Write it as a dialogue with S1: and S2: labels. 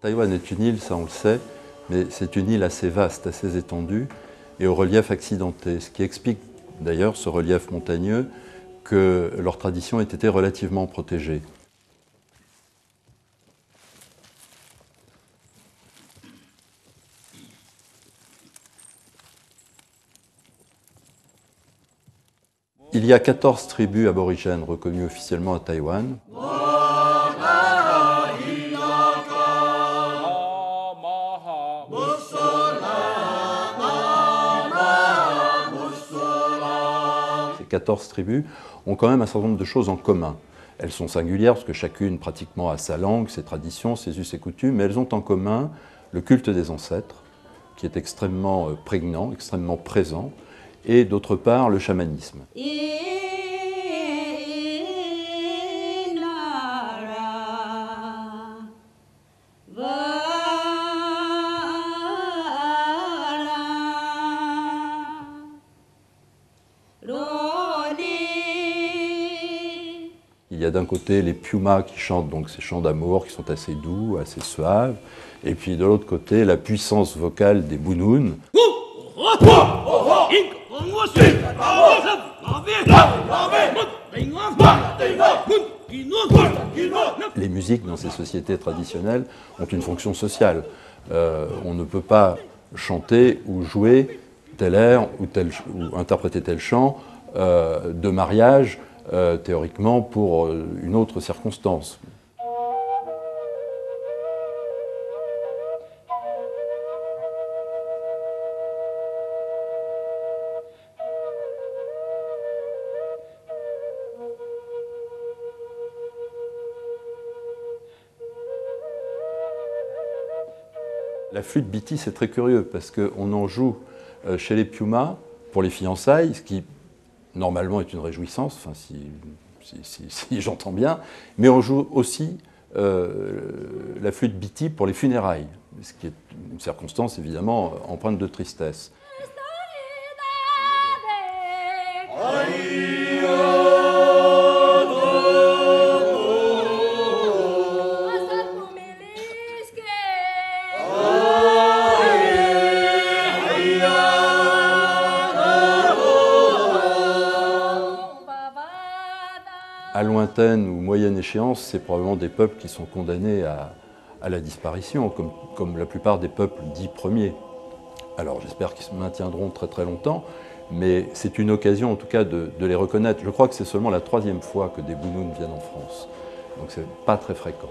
S1: Taïwan est une île, ça on le sait, mais c'est une île assez vaste, assez étendue et au relief accidenté, ce qui explique d'ailleurs ce relief montagneux que leur tradition ait été relativement protégée. Il y a 14 tribus aborigènes reconnues officiellement à Taïwan. Ces 14 tribus ont quand même un certain nombre de choses en commun. Elles sont singulières parce que chacune pratiquement a sa langue, ses traditions, ses us et coutumes, mais elles ont en commun le culte des ancêtres, qui est extrêmement prégnant, extrêmement présent, et d'autre part le chamanisme. Il y a d'un côté les Piuma qui chantent donc ces chants d'amour qui sont assez doux, assez suaves, et puis de l'autre côté la puissance vocale des Bunun. Les musiques dans ces sociétés traditionnelles ont une fonction sociale. On ne peut pas chanter ou jouer tel air ou interpréter tel chant de mariage théoriquement pour une autre circonstance. La flûte biti, c'est très curieux parce qu'on en joue chez les Piuma pour les fiançailles, ce qui normalement est une réjouissance, enfin, si j'entends bien, mais on joue aussi la flûte biti pour les funérailles, ce qui est une circonstance évidemment empreinte de tristesse. À lointaine ou moyenne échéance, c'est probablement des peuples qui sont condamnés à la disparition, comme la plupart des peuples dits premiers. Alors j'espère qu'ils se maintiendront très très longtemps, mais c'est une occasion en tout cas de les reconnaître. Je crois que c'est seulement la 3e fois que des Bunun viennent en France, donc c'est pas très fréquent.